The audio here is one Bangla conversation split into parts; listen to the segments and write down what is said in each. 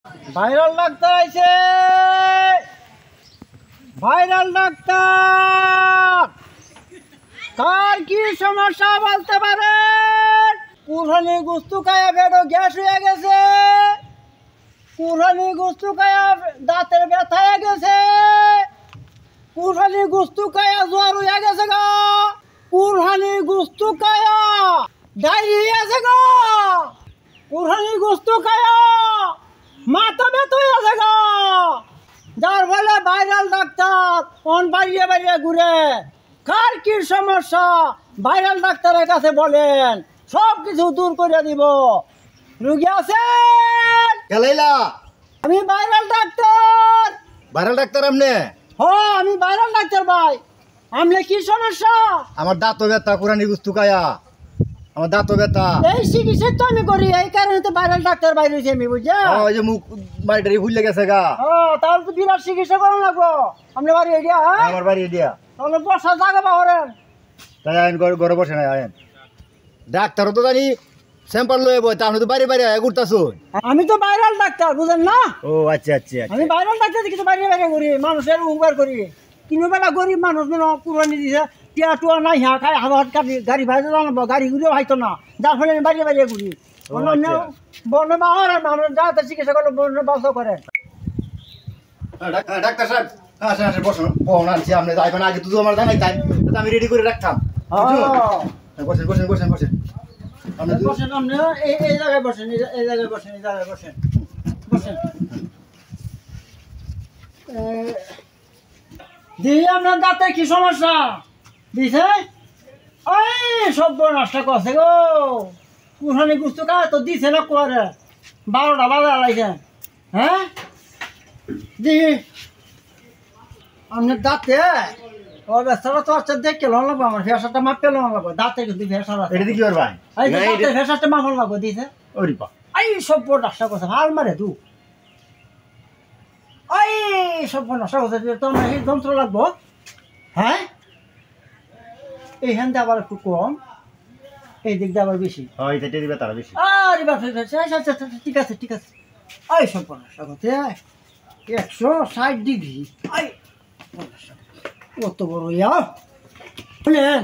ভাইরাল ডাক্তার আইছে, ভাইরাল ডাক্তার। কার কি সমস্যা বলতে পারেন? কুরহানি গুস্তু খায়া পেটে গ্যাস হয়ে গেছে, কুরহানি গুস্তু খায়া দাঁতের ব্যথা হয়ে গেছে, কুরহানি গুস্তু খায়া জ্বর হয়ে গেছে গা, কুরহানি গুস্তু খায়া ডায়রিয়া আছে গা, কুরহানি গুস্তু খায়া মাথা ব্যথা হয়ে আছে গা। যার ফলে ভাইরাল ডাক্তার অন বাড়িয়ে বাড়িয়ে ঘুরে। কার কি সমস্যা ভাইরাল ডাক্তারের কাছে বলেন, সব কিছু দূর করে দিব। রুগী আছেন? কেলাইলা আমি ভাইরাল ডাক্তার। ভাইরাল ডাক্তার আপনি? আমি ভাইরাল ডাক্তার ভাই। আপনি কি সমস্যা? আমার দাঁত ব্যথা, কুরানি গুস্তু খায়া আমার দাঁত ব্যথা। এই চিকিৎসা তো আমি করি, এই কারণে তো ভাইরাল ডাক্তার বাইরে হয়েছি আমি, বুঝছেন? ওই যে মুখ বাড়িটারি ভুলে গেছে গা। তাহলে তো বিরাট চিকিৎসা করানো লাগবো। আপনি বাড়ি এরিয়া? আমার বাড়ি দিয়া। তাহলে বসার জায়গা পাওয়ারেন। তাই আইন ঘরে বসে নাই আইন। ডাক্তারও তো জানি স্যাম্পল লয়ে বই, তাহলে তো বাড়ি বাড়ি ঘুরতাছো। আমি তো ভাইরাল ডাক্তার, বুঝেন না? ও আচ্ছা আচ্ছা। আমি ভাইরাল ডাক্তার কিন্তু বাইরে বাইরে করি, মানুষের উপকার করি। কিন্তু বেলা গরিব মানুষ কুরবানি দিছে, টিয়া টুয়া নাই, হ্যাঁ খাই হাত গাড়ি ভাইতে জানাবো, গাড়ি ঘুরেও হয়তো না, যার ফলে আমি বাইরে বাইরে ঘুরি। অন্য বন্য বাহর মানুষ যাতে চিকিৎসা করলে বন্য বাস করেন। ডাক্তার সাহেব আসেন আসেন বসুন। ফোন আনছি আপনি যাইবেন আগে তো আমার জানাই তাই আমি রেডি করে রাখতাম। বসেন বসেন বসেন বসেন। বসেন আপনি, এই জায়গায় বসেন, এই জায়গায় বসেন, এই জায়গায় বসেন, বসেন। দিদি আপনার দাঁতের কি সমস্যা দিছে? ওই সব নষ্ট করছে গো, কুরহানি গুস্তু খায় তো দিছে না করে 12টা বাজে আলাইছে। হ্যাঁ দিদি আপনার দাঁতে ও ব্যস্তাটা তো আচ্ছা দেখে লোন লাগবো, আমার ফেসারটা মাপে লোন লাগবো, দাঁতে কিন্তু ফেসার আছে। এটা কি করবেন? এই যে দাঁতের ফেসারটা মাপন লাগবো দিছে। ওরে বাপ, এই সব নষ্ট করছে, হাল মারে তু। এই সব নষ্ট করছে, তো আমার এই যন্ত্র লাগবো। হ্যাঁ এইখান দিয়ে আবার একটু কম, এই দিক দিয়ে আবার বেশি। এটা দিবে তারা বেশি। আরে বাপ, ঠিক আছে ঠিক আছে। এই সব নষ্ট করছে 160 ডিগ্রি। এই কত বড় ইয়া বুঝলেন?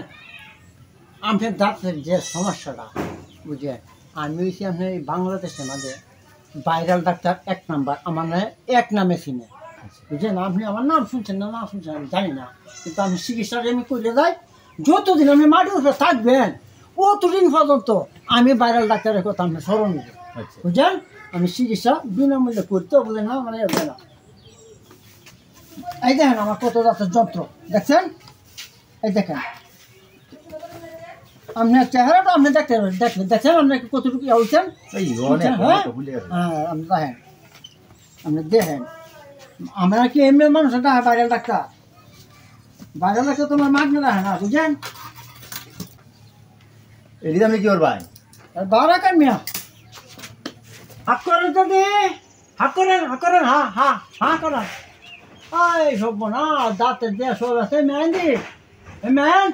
আপনার দাঁতের যে সমস্যাটা বুঝলেন, আমি হয়েছি আপনার এই বাংলাদেশের মাঝে ভাইরাল ডাক্তার 1 নাম্বার, আমার নয় 1 নামে চিনে, বুঝলেন? আপনি আমার নাম শুনছেন না না শুনছেন আমি জানি না, কিন্তু আমি চিকিৎসাটা আমি করে যাই। যতদিন আপনি মাটির উপরে থাকবেন অতদিন পর্যন্ত আমি ভাইরাল ডাক্তারের কথা আপনি স্মরণ নেবেন, বুঝলেন? আমি চিকিৎসা বিনামূল্যে করতে বলে না, মানে না। এই দেখেন আমার কত দাঁতের যন্ত্র দেখছেন, এই দেখেন আপনার চেহারাটা আপনি দেখতে দেখবেন, দেখছেন আপনি কতটুকু হয়েছেন। হ্যাঁ আপনি দেখেন, আপনি দেখেন আমরা কি এমনি মানুষ এটা ভাইরাল ডাক্তার? ভাইরাল ডাক্তার তোমার মাঠ না দেখে না, বুঝছেন? এদিকে আপনি কি করবেন? বারা কান মিয়া হাত করেন তো দে, হাত করেন, হাত করেন, হ্যাঁ হ্যাঁ হ্যাঁ করেন। এই সব না দাঁতের দিয়ে সব আছে মেহেন্দি, মেহেন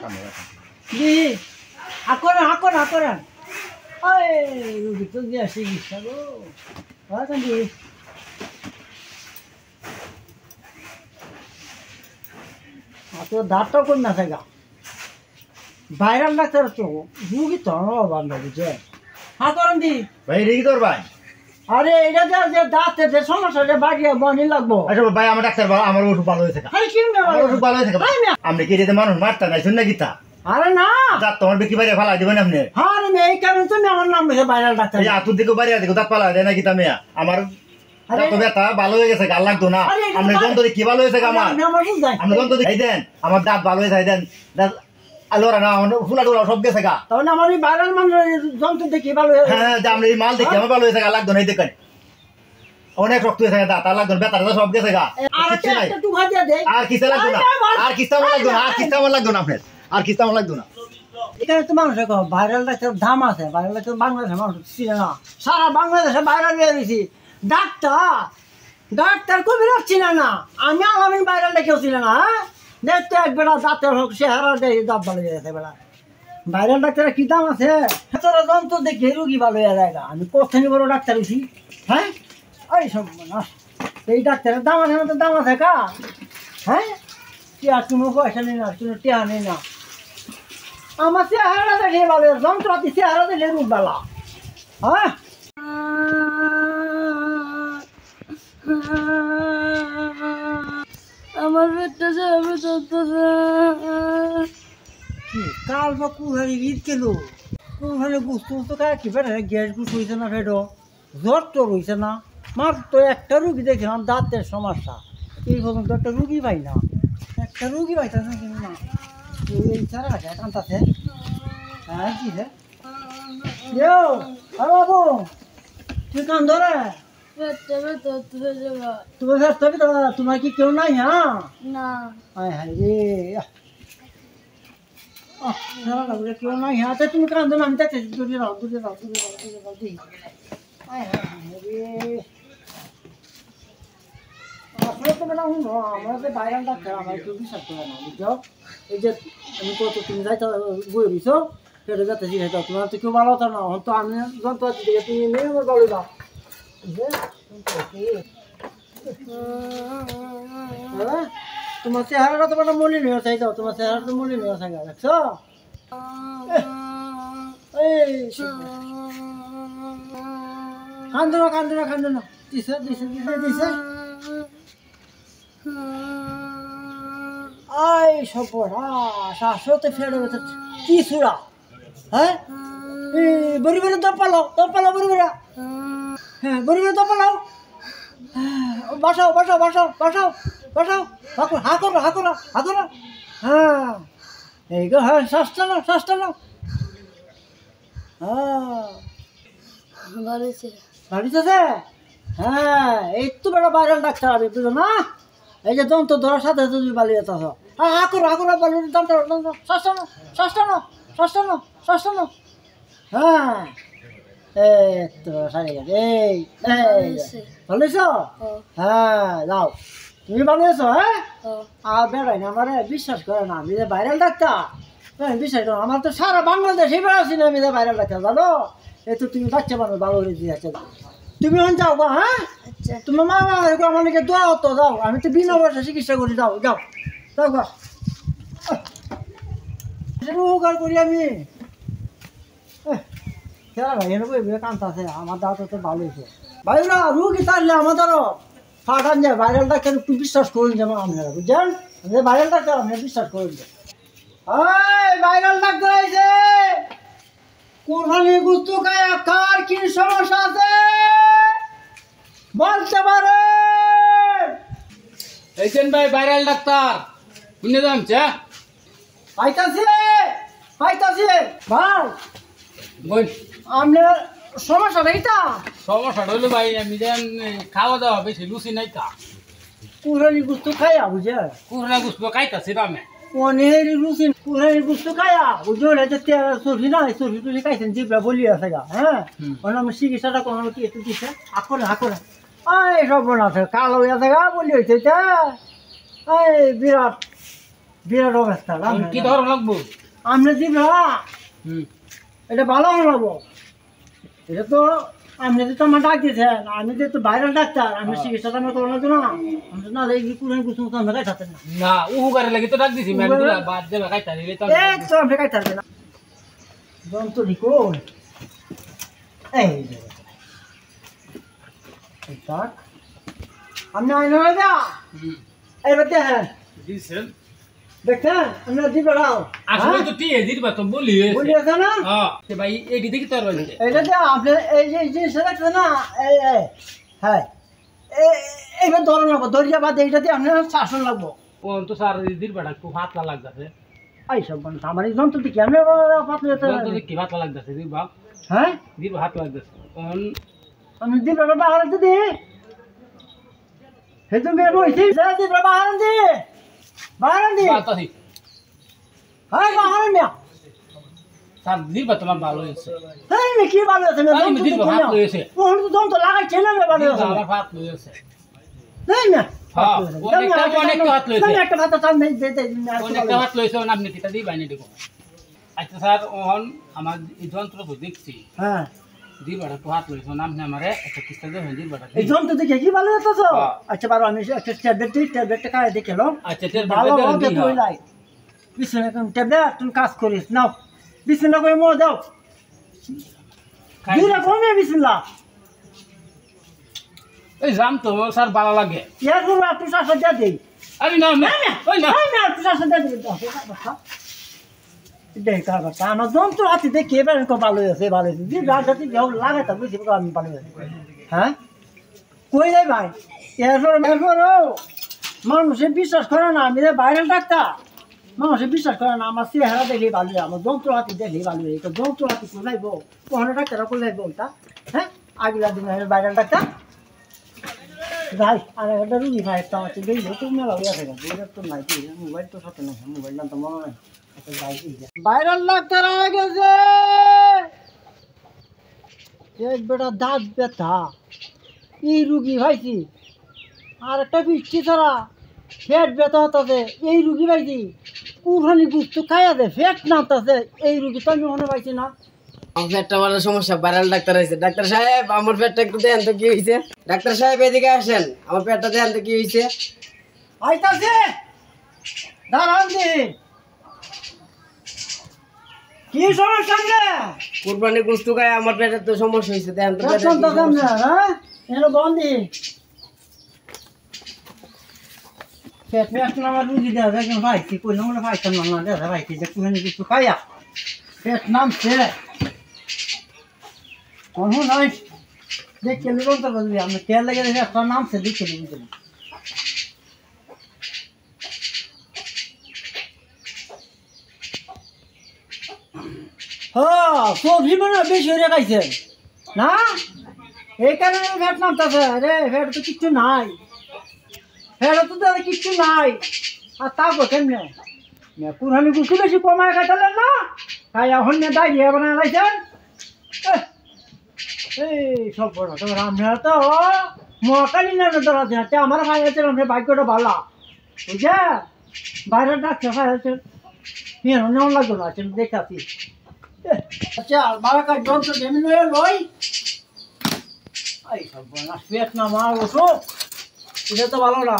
দি হাত করেন, হাত করেন, হাত করেন। এই রুগী তো দিয়ে চিকিৎসা গো, দি তো দাঁতটাও করে না থাকা ভাইরাল ডাক্তার তো রুগী তো অভাব না, বুঝছে? হাত করেন দি ভাই রেডি করবেন? আরে এটা যে দাঁতের যে সমস্যা যে বাড়িয়ে বনি লাগবো। আচ্ছা ভাই আমার ডাক্তার আমার ওষুধ ভালো হয়েছে, ওষুধ ভালো হয়েছে। আপনি কি এটাতে মানুষ মারতে নাই শুন না গীতা? আরে না দাঁত তোমার বেশি বাইরে ফালাই দেবেন আপনি। হ্যাঁ এই কারণে তো আমার নাম হয়েছে ভাইরাল ডাক্তার। আতুর দিকে বাইরে দেখো দাঁত ফালাই দেয় না গীতা মেয়া। আমার দাঁত ব্যথা ভালো হয়ে গেছে, গাল লাগতো না। আপনার যন্ত্র কি ভালো হয়েছে আমার? আপনার যন্ত্র এই দেন, আমার দাঁত ভালো হয়েছে দেন, আলোরা না ফুলা টুলা সব গেছে গা। তাহলে আমার এই ভাইরাল মানুষের যন্ত্র দেখি ভালো হয়েছে। হ্যাঁ আমরা এই মাল দেখি আমার ভালো হয়েছে, গাল লাগতো না। এই দেখেন অনেক রক্ত হয়েছে দাঁত, আর লাগতো ব্যথা সব গেছে গা। আর কিস্তা লাগতো না, আর কিস্তা আমার লাগতো না, আর কিস্তা আমার লাগতো না আপনার, আর কিস্তা আমার লাগতো না। এখানে তো মানুষ ভাইরাল ডাক্তার দাম আছে, ভাইরাল ডাক্তার বাংলাদেশের মানুষ ছিল না, সারা বাংলাদেশে ভাইরাল হয়ে গেছি। ডাক্তার ডাক্তার কবি রাখছি না, আমি আলামিন ভাইরাল দেখেও ছিল না। দেখতে একবেলা দাঁতের হোক চেহারা দেখে দাঁত ভালো হয়ে গেছে বেলা। ভাইরাল ডাক্তারের কি দাম আছে? যন্ত্র দেখে রুগী ভালো হয়ে যায়। আমি কোথায় বড় ডাক্তার হয়েছি? হ্যাঁ এই সব না এই ডাক্তারের দাম আছে না তো দাম আছে কা হ্যাঁ কি আর কোনো পয়সা নেই না কোনো টেহা নেই না আমার চেহারা দেখে ভালো যন্ত্রপাতি চেহারা দেখলে রূপ বেলা হ্যাঁ আমার পেটটা যাবে চলতেছে কি কাল বা কুড়ারি ঈদ গেল কুড়ারি বুঝতে বুঝতে খায় কি বেটা গ্যাস গুছ হয়েছে না ফেটো জ্বর তোর হয়েছে না মাত্র একটা রুগী দেখলাম দাঁতের সমস্যা এই পর্যন্ত একটা রুগী পাই না একটা রুগী পাইতেছে না এই ছাড়া আছে কান্তাছে হ্যাঁ কি রে বাবু তুই কান ধরে পেটটা ব্যথা হয়ে যাবে তোমার তবে তোমার কি কেউ নাই হ্যাঁ না হায় হায় রে কেউ নাই হ্যাঁ তুমি কান ধরে আমি দেখতেছি দূরে যাও দূরে যাও দূরে যাও দূরে যাও দিই হায় হায় রে আসলে তো বেলা আমরা যে বাইরে ডাক্তার আমার একটু বিশ্বাস করে না বুঝছো এই যে আমি কত তুমি যাইতে বই দিছো সেটা যাতে শিখাইতো তোমার তো কেউ ভালো হতো না তো আমি যন্ত্রপাতি দিকে তুমি নিয়ে আমার ভালো দাও তোমার চেহারাটা তোমার মলিন হয়ে চাই দাও তোমার চেহারাটা মলিন হয়ে চাই দেখছো কান্দো না কান্দো না কান্দো না দিছে দিছে দিছে দিছে আই সর্বনাশ আসতে ফেলে কি সুরা হ্যাঁ বড়ি বড়ি দম পালো বড়ি বড়া হ্যাঁ বড়ি বড়ি দম পালো বসাও বসাও বসাও বসাও বসাও হা করো হা করো হা করো হ্যাঁ এই গো হ্যাঁ শ্বাসটা নাও হ্যাঁ বাড়িতে বাড়িতে হ্যাঁ এই তো বেড়া বাইরের ডাক্তার হবে বুঝো না এই যে দন্ত ধরার সাথে তুমি বালিয়ে যেতেছ হ্যাঁ হা করো বালিয়ে দন্ত শ্বাসটা নাও হ্যাঁ এই তো সারি গেছে এই ভালো হয়েছ হ্যাঁ যাও তুমি ভালো হয়েছো হ্যাঁ আর বেড়াই না আমার বিশ্বাস করে না আমি যে ভাইরাল ডাক্তার বিশ্বাস করো আমার তো সারা বাংলাদেশে বেড়াচ্ছি না আমি যে ভাইরাল ডাক্তার জানো এই তো তুমি বাচ্চা মানুষ ভালো হয়ে দিয়েছে তুমি এখন যাও গো হ্যাঁ তোমার মা আমাকে দোয়া হতো যাও আমি তো বিনা পয়সা চিকিৎসা করি যাও যাও যাও গো উপকার করি আমি খেলা ভাই এনে কান্তাছে আমার দাঁত তো ভালো হয়েছে ভাইরা রুগী তাহলে আমাদেরও ফাটান যায় ভাইরাল ডাক্তার একটু বিশ্বাস করুন যেমন আপনারা বুঝছেন ভাইরাল ডাক্তার আপনারা বিশ্বাস করুন ভাইরাল ডাক্তার আছে কোরবানি গুস্তু খায় কার কি সমস্যা আছে বলতে পারে এইছেন ভাই ভাইরাল ডাক্তার শুনে যাচ্ছে পাইতাছে ভাই বল আপনার সমস্যা এইটা সমস্যা হলো ভাই আমি যেন খাওয়া দাওয়া বেশি লুচি নাই তা কোরবানি গুস্তু খায়া বুঝে কুকুরা গুছবো খাইতাছি আমি অনেক রুচি কোরবানি গুস্তু খায়া বুঝো না যে সরফি না সরফি টুসি খাইছেন জিবরা বলি আছে গা হ্যাঁ আমার চিকিৎসাটা কোনো কি একটু দিচ্ছে হাকরে এই সব আছে কালো হয়ে আছে গা বলি হয়েছে এটা এই বিরাট বিরাট অবস্থা কি ধর লাগবো আমরা জিবরা এটা ভালো লাগবো এটা তো আপনি তো আমার ডাক দিয়েছেন আমি তো ভাইরাল ডাক্তার আমি চিকিৎসাটা আমি করবো না আমি না এই কোরবানি গুস্তু আমরা খাইতেন না না উহুগারে লাগি তো ডাক দিছি মেলগুলা বাদ দেবে খাইতা দিলে তো তো আপনি খাইতেন না যন্ত্র কোন এই tak আপনি আইনা না এবার দেখেন দিছেন দেখেন আমরা দিব রাও আসলে তো টি এদির বা তো বলি বলি আছে না হ্যাঁ তে ভাই এডি দেখি তো রইছে এটা যে আপনি এই যে সেটা না এই হ্যাঁ এইবার ধরুন না দরিয়া বাদ এইটাতে আপনার শাসন লাগবো কোন তো সার এদির বাড়া খুব হাতলা লাগতাছে এই সব আমার এই যন্ত্র কি আমরা পাতলে তো কি হাতলা লাগতাছে দির বাপ হ্যাঁ দির হাত লাগতাছে কোন আমি দিব বাবা দিদি হে তুমি রইছি দিদি বাবা আনন্দি বারান্দি বাতাছি হ্যাঁ বারান্দি সার দির বা তোমার ভালো হইছে এই নে কি ভালো আছে আমি দির বা হাত লইছে ওহন তো দম তো লাগাইছে না ভালো আছে আমার হাত লইছে নাই না হ্যাঁ অনেকটা হাত লইছে একটা ভাত চাল নেই দে অনেকটা হাত লইছে আপনি কিটা দিই বাইনে দেখো আচ্ছা স্যার ওহন আমার এই যন্ত্র তো দেখছি হ্যাঁ দিল বাটা তো হাত লইছো নাম না আমারে একটা কিস্তা দে দিল বাটা এই জন্তু দেখে কি ভালো হতো তো হ্যাঁ। আচ্ছা বারো আমি একটা ট্যাবলেটটা খাই দেখেলাম আচ্ছা তেল ভালো বাটা হবে তুই লাই বিছানা কোন ট্যাবলেট তুমি কাজ করিস নাও বিছানা করে মো দাও দিলা কমে বিছানা এই জাম তো স্যার ভালো লাগে ইয়ার গুলো তুই সাথে যা দেই আরে না না ওই না না তুই সাথে যা দেই দেখা কথা আমার জন্তু হাতে দেখে এবার ভালো হয়েছে ভালো হয়েছে যে রাজাতে যাও লাগাতা বুঝি আমি ভালো হয়েছে হ্যাঁ কই যাই ভাই এরপর মানুষের বিশ্বাস করে না আমি বাইরের ডাক্তার মানুষের বিশ্বাস করে না আমার চেহারা দেখলেই ভালো হয় আমার যন্ত্র হাতি দেখলেই ভালো হয় তো যন্ত্র হাতি কোথায় বউ কখনো ডাক্তাররা কোথায় বলতা হ্যাঁ আগলা দিন বাইরের ডাক্তার যাই আর একটা রুগী ভাই একটা আমার দেখলে তো মেলা হয়ে থাকে ওইটা তো নাই মোবাইল তো সাথে নাই মোবাইল নাম তো মনে নাই বাইরের ডাক্তার হয়ে গেছে এক বেটা দাঁত ব্যথা এই রুগী ভাইছি আর একটা বৃষ্টি ছাড়া ফ্যাট ব্যথা হতাছে এই রুগী ভাইছি কুরবানি গুস্তু খাইয়া দে ফ্যাট নামতাছে এই রুগী তো আমি মনে পাইছি না আমার পেটটা বড় সমস্যা ভাইরাল ডাক্তার হয়েছে ডাক্তার সাহেব আমার পেটটা একটু দেন তো কি হয়েছে ডাক্তার সাহেব এদিকে আসেন আমার পেটটা দেন তো কি হয়েছে আইতাছে দাঁড়ান দি কি সমস্যা না কুরবানি গুস্তু খায় আমার পেটের তো সমস্যা হয়েছে দেন তো পেটের কি এখন তো সমস্যা? না হ্যাঁ এলো বন্ধি ফ্যাট ফ্যাট নামার রুগী দেওয়া যায় কেন ভাইছি কইলাম বলে ভাইতাম না দেওয়া ভাইছি যে কুরবানি গুস্তু খাইয়া ফ্যাট নামছে কোনো নাই দেখে নিলাম তো বলবি আমি তেল লেগে দেখে একটা নামছে দেখে নিলাম সবজি মানে বেশি হয়ে গেছে না এই কারণে ফ্যাট নামতেছে রে ফ্যাট তো কিচ্ছু নাই ফ্যাট তো তাদের কিচ্ছু নাই আর তারপর কেমনে কুরহানি গুছু বেশি কমায় খাইতেলেন না তাই এখন ডাইরিয়া বানায় লাইছেন এই সব বড় তোমার আমরা তো মকালি না ধরা আছে আমার ভাই আছে আমরা ভাগ্যটা ভালো বুঝছে বাইরের ডাক্তার ভাই আছে নেওয়া লাগতো না দেখাচ্ছি আচ্ছা বারাকার যন্ত্র জমি লই এই সব বনাস পেট না মার ওষো এটা তো ভালো না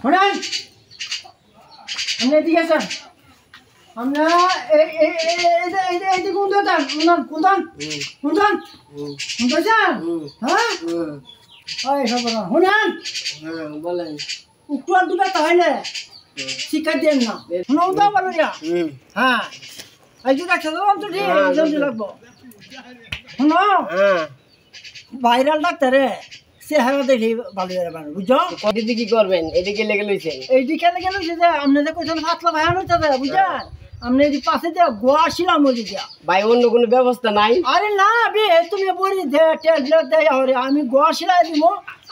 শুনেন আপনি এদিকে আছেন আমরা এই কোন কোন হ্যাঁ এই সব শুনেন বলেন উপর দুটা তাহলে শিক্ষা দেন না শুনো তো ভালো হ্যাঁ এই যে ডাক্তার তো ঠিক জলদি লাগবো শুনো ভাইরাল ডাক্তারে চেহারা দেখি ভালো হয়ে বুঝছো দিদি কি করবেন এদিকে লেগে লইছেন এইদিকে গেল যে আপনি যে কোথাও পাতলা ভাইয়ানো যাবে বুঝছেন আপনি এই পাশে দিয়ে গোয়া ছিলাম ওই দিয়া ভাই অন্য কোনো ব্যবস্থা নাই আরে না বে তুমি বলি দে ট্যাবলেট দেয় হরে আমি গোয়া ছিলাই দিব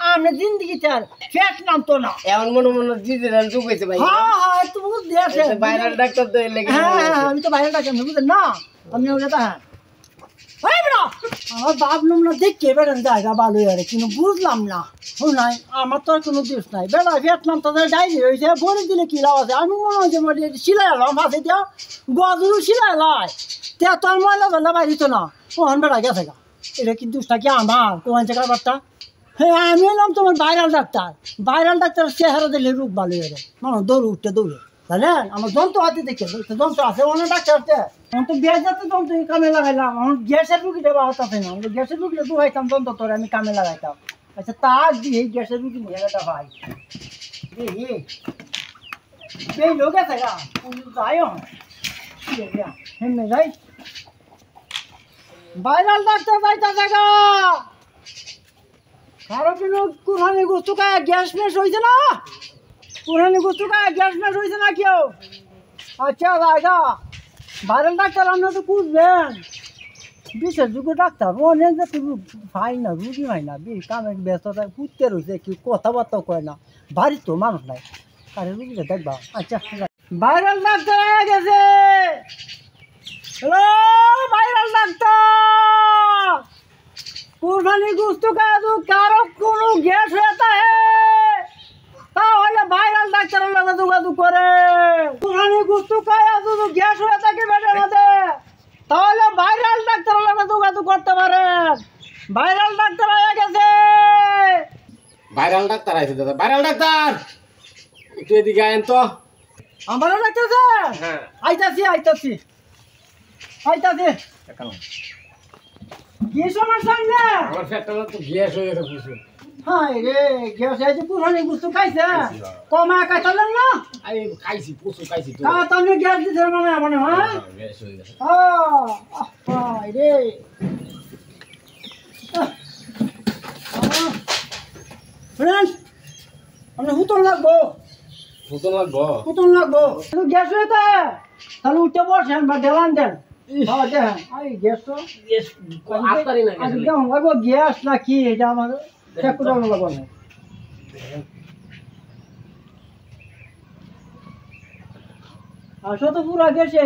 আমি জিন্দগি তার ফ্যাট নামতো না এমন মনে মনে দিদি রুক হয়েছে ভাই হ্যাঁ হ্যাঁ তুমি বুঝতে ভাইরাল ডাক্তার তো লেগে হ্যাঁ আমি তো বাইরে ডাক্তার বুঝলেন না আপনি ওটা হ্যাঁ আমার বাপ নামনা দেখে বেড়ান জায়গা ভালো আরে কিন্তু বুঝলাম না নাই আমার তো আর কোনো দোষ নাই বেড়া ভিয়েতনাম তাদের ডাইরি হয়েছে বলে দিলে কি লাভ আছে আমি মনে হয় যে সিলাই এলাম হাতে দিয়া গজরু সিলাই লাই তে তোর ময়লা বেলা বাইরিত না ওখান বেড়া গেছে গা এটা কি দোষটা কি আমার কোন জায়গার বার্তা হ্যাঁ আমি এলাম তোমার ভাইরাল ডাক্তার চেহারা দিলে রূপ ভালো হয়ে মানুষ দৌড়ে উঠতে দৌড়ে জানেন আমার যন্ত্র হাতে দেখে যন্ত্র আছে অনেক ডাক্তার আছে এখন তো বিয়ে যাতে যন্ত্র কামে লাগাইলাম এখন গ্যাসের রুগীটা বাড়াতে না আমি গ্যাসের রুগীটা দুহাইতাম যন্ত্র তোরে আমি কামে লাগাইতাম আচ্ছা তার দিয়ে গ্যাসের রুগী নিয়ে একটা ভাই এই লোক আছে গা যাই হেমে যাই ভাইরাল ডাক্তার যাইতে গা কারো কোনো কুরহানি গোস্তু খায় গ্যাস মেশ হয়েছে না কুরহানি গোস্তু খায় গ্যাস মেশ হয়েছে না কেউ আচ্ছা জায়গা ভাইরাল ডাক্তার আপনার তো খুঁজবেন বিশেষযোগ্য ডাক্তার অনেক যে তুমি ভাই না রুগী হয় না কামের ব্যস্ততা পুঁততে রয়েছে কেউ কথাবার্তা কয় না বাড়ির তো মানুষ নাই আরে রুগীটা দেখবা আচ্ছা ভাইরাল ডাক্তার হয়ে গেছে হ্যালো ভাইরাল ডাক্তার কুরবানি গোস্ত का जो कारो कोनो गैस रहता है তাহলে ভাইরাল ডাক্তারের লগে যোগাযোগ করে কুরবানি গোস্ত খায় কোনো গ্যাস হয়ে থাকে পেটের মধ্যে তাহলে ভাইরাল ডাক্তার লাগে যোগাযোগ করতে পারেন। ভাইরাল ডাক্তার হয়ে গেছে। ভাইরাল ডাক্তার আইছে দাদা, ভাইরাল ডাক্তার একটু এদিকে আইন তো। আমার ডাক্তার স্যার হ্যাঁ আইতাছি আইতাছি আইতাছি। কি সমস্যা না? আমার পেটটা তো গ্যাস হয়ে গেছে বুঝছো। হাই রে গ্যাস আছে পুরানি বস্তু খাইছে কমা খাইছিলেন না? আমি খাইছি প্রচুর খাইছি তো। তা তুমি গ্যাস দিতে মানে মানে হ্যাঁ গ্যাস হয়ে গেছে। হাই রে ফ্রেন্ডস আমরা হুতন লাগবো হুতন লাগবো। হুতন লাগবো গ্যাস হয়েছে তাহলে উঠে বসেন বা দেলান দেন। হ্যাঁ দেখেন এই গ্যাস তো গ্যাস আস্তারি না গেছে। কেমন লাগবো গ্যাস না কি এটা আমার চেক করে লাগবো না। আসো তো পুরা গ্যাসে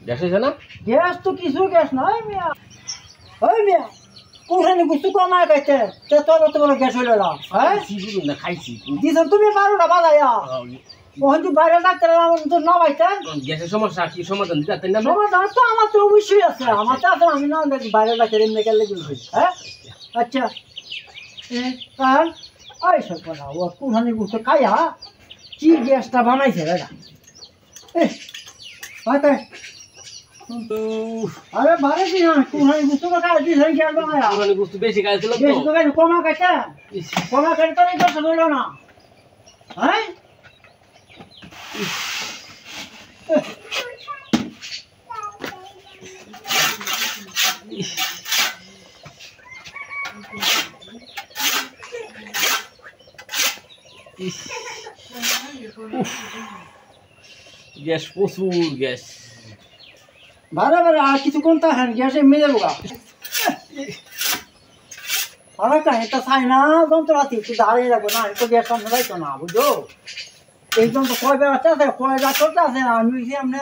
গ্যাস হয়েছে না? গ্যাস তো কিছু গ্যাস নাই মিয়া। ওই মিয়া কোনখানে গুস্তু কমায় খাইতে তে তোর তো বড় গ্যাস হইল না হ্যাঁ খাইছি না খাইছি। দিছ তুমি বারোটা বাজাইয়া ওখান থেকে বাইরে ডাক্তার আমার তো না পাইতেন গ্যাসের সমস্যা কি সমাধান দিতে না? সমাধান তো আমার তো অবশ্যই আছে আমার তো আছে আমি না দেখি বাইরে ডাক্তার এমনি গেলে হ্যাঁ আচ্ছা কারণ ওই সব কথা ও কোনখানে গুস্তু খাইয়া কি গ্যাসটা বানাইছে এটা আরে ভালো কি না কোনখানে গুস্তু খাই দিছে গ্যাস বানাইয়া পুরানি বস্তু বেশি খাইছিল তো। বেশ করে কমা খাইছে কমা খাইতে তো এই দশ হইল না হ্যাঁ গ্যাস প্রচুর গ্যাস। ভালো ভালো আর কিছু কোনটা হ্যাঁ গ্যাসে মিলে বোকা ভালো কাজ এটা চাই না যন্ত্রপাতি একটু দাঁড়িয়ে রাখবো না একটু গ্যাস সামনে যাইতো না বুঝো এই যন্ত্র কয় ব্যবস্থা আছে কয় ডাক্তারটা আছে আমি এমনি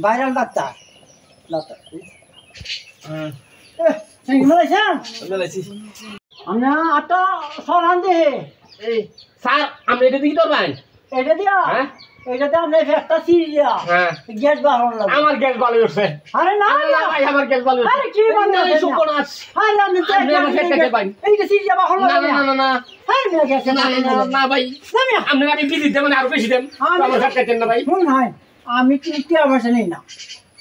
ভাইরাল ডাক্তার ডাক্তার আমি আটটা সরান দে এই স্যার আপনি এটা দিকে ধরবেন? এটা দিয়া হ্যাঁ এটাতে আপনি একটা সিরি দিয়া হ্যাঁ গ্যাস বাড়ানো লাগবে আমার গ্যাস ভালো হচ্ছে। আরে না না ভাই আমার গ্যাস ভালো হচ্ছে। আরে কি বানাচ্ছেন এই সুপনাস। আরে আমি তো আপনি আমার ফ্যাটটাকে পাই। এইটা সিরি দিয়া বাড়ানো না লাগবে না না না আরে না গ্যাস না না না ভাই আপনি আমি কি দিতে মানে আরো বেশি দেন আমার ফ্যাট কাটেন না ভাই। শুন ভাই আমি কি টিয়া ভাষা নেই না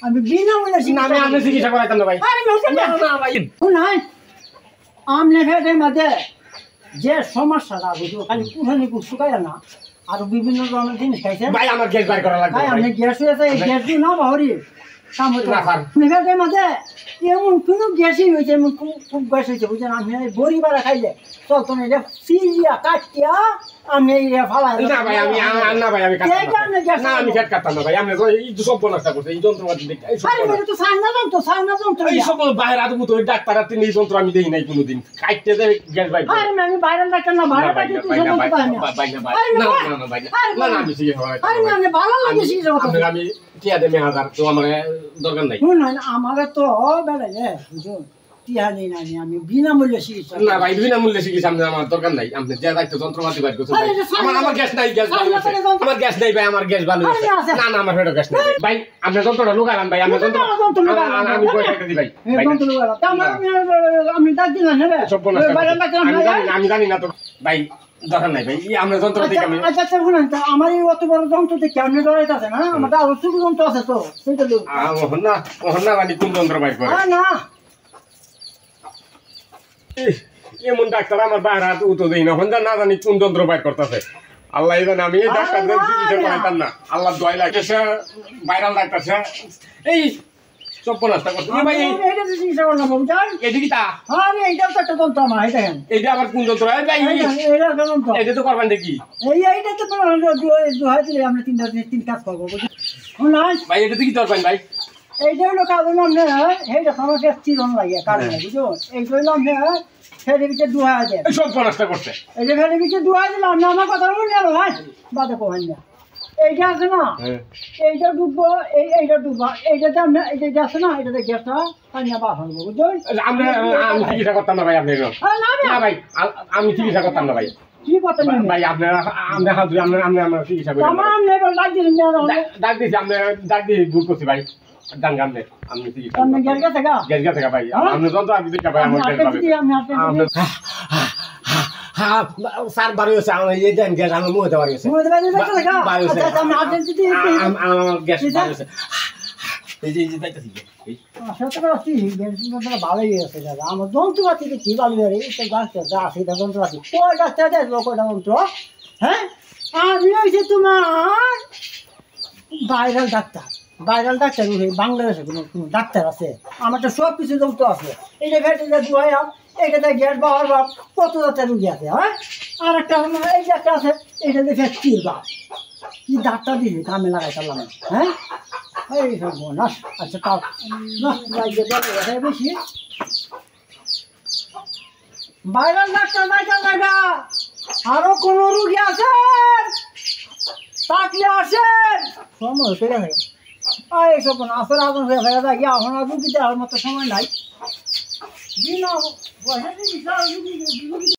আমি বিনামূল্যে না আমি আপনি চিকিৎসা করাইতাম না ভাই। আরে না না ভাই শুন ভাই আমনে ফেটের মধ্যে যে সমস্যাটা বুঝো খালি কুঠানি শুকায় না আর বিভিন্ন ধরনের জিনিস খাইছে ভাই আমার গ্যাস বার করা লাগবে ভাই ভাই। আপনি গ্যাস হয়েছে এই গ্যাস দিয়ে না বাহরি কাম হতো না, স্যার। ফেটের মধ্যে এমন কোনো গ্যাসই হয়েছে এমন খুব গ্যাস হয়েছে বুঝছেন আমি বড়ি বাড়া খাইলে চলতো না এটা সিরিয়া কাটিয়া আমি ফালা না ভাই আমি না ভাই আমি কাটতাম না আমি ফ্যাট কাটতাম না ভাই আপনি তো এই সব নষ্ট করতে এই যন্ত্রপাতি দেখতে এই সব আরে এটা তো সাইনা যন্ত্র এই সকল বাইরে আদু তো ডাক্তার আর এই যন্ত্র আমি দেই নাই কোনোদিন কাটতে দে গ্যাস ভাই আরে আমি বাইরে ডাক্তার না বাইরে ডাক্তার তুই সমস্যা পাই না না আমি চিকিৎসা করাইতাম আরে না আমি ভালো লাগে সিরিয়া আপনার আমি টিয়া দেবে 1000 তো আমার দরকার নাই। শুন আমার তো বেড়াই বুঝুন টিয়া নেই না আমি বিনামূল্যে চিকিৎসা না ভাই বিনামূল্যে চিকিৎসা আমার দরকার নাই আপনি যা দায়িত্ব যন্ত্রপাতি বাইর করছেন আরে, ভাই আমার গ্যাস নাই গ্যাস ভালো আছে আমার গ্যাস নাই ভাই আমার গ্যাস ভালো আছে না না আমার ফেরো গ্যাস নাই ভাই আপনি যন্ত্রটা লুকালাম ভাই আপনি যন্ত্র আমি কই টাকা দিই ভাই আমি ডাক দিলাম হ্যাঁ সব আমি জানি না তো ভাই দরকার নাই ভাই আমরা যন্ত্র থেকে আমি আচ্ছা শুনেন আমার এই অত বড় যন্ত্র দেখে আপনি ডরাইতে আছে না আমার আরো ছোট যন্ত্র আছে তো সেইটা ওহন না মানে কোন যন্ত্র বাইর করে না এমন ডাক্তার আমার বাইরে হাত উতো দেই না হন না জানি কোন যন্ত্র বাইর করতেছে আল্লাহ জানে আমি এই ডাক্তারদের চিকিৎসা করাইতাম না আল্লাহ দোয়াই লাগতেছে ভাইরাল ডাক্তার এই সব নাস্তা করতে ভাই এইটা চিকিৎসা করলাম বুঝছেন এদিকে তা আরে এইটাও তো একটা যন্ত্র আমার এটা এইটা আবার কোন যন্ত্র ভাই এইটা একটা যন্ত্র এটা তো করবেন দেখি এইটা তো দোহাই দিলে আমরা তিন কাজ করবো বুঝছেন ভাই এটা দেখি করবেন ভাই এইটা হলো কাজ হলাম না এইটা সমস্যা চিরন লাগে কাজ বুঝো এইটা হলাম না ফেরে বিচে 2000 এই সব নাস্তা করতে এই যে ফেরে বিচে 2000 আমি আমার কথা বলি না ভাই বাদে কোহেন না এইটা আছে না এইটা ডুববো এইটা ডুববা এইটাতে আমরা এইটা আছে না এটাতে গ্যাসটা পানি বাস হবে বুঝছেন আমি চিকিৎসা করতাম না ভাই আপনি না না ভাই আমি চিকিৎসা করতাম না ভাই কি কথা নেই ভাই আপনারা হাত ধরে আমরা চিকিৎসা করি আমার নেবার লাগ দিলেন না ডাক দিয়েছি আপনি ডাক দিয়ে ভুল করছি ভাই ডান গামনে আপনি চিকিৎসা আমি গেল থেকে গেছ ভাই আপনি যন্ত্র আপনি দেখতে ভাই আমার আমি হ্যাঁ স্যার বাড়ি হয়েছে আমার এই দেন গ্যাস আমার মুখে বাড়ি হয়েছে বাড়ি হয়েছে আমার গ্যাস বাড়ি হয়েছে এই যে যাইতেছি ভালোই আছে দাদা আমার যন্ত্রপাতি কি ভালো ডাক্তার আছে যন্ত্রপাতি কয় ডাক্তার দেখবো কয়টা যন্ত্র হ্যাঁ আমি হয়েছে তোমার ভাইরাল ডাক্তার বাংলাদেশে কোনো ডাক্তার আছে আমার তো সব কিছু যন্ত্র আছে এইটা ভেটে দুয়াই এইটাতে গ্যাস বাবার বাপ কত ডাক্তার রুগী আছে হ্যাঁ আর একটা এই যে একটা আছে এইটাতে ফ্যাক্টরির বাপ কি ডাক্তার দিয়েছে কামে লাগাই পারলাম হ্যাঁ এই সব বোনাস আচ্ছা তাও না বেশি ভাইরাল ডাক্তার আরো কোনো রুগী আছে তাকলে আসেন সময় হতে গেছে এইসব আসলে আগুন হয়ে গেছে এখন আর রুগী দেওয়ার মতো সময় নাই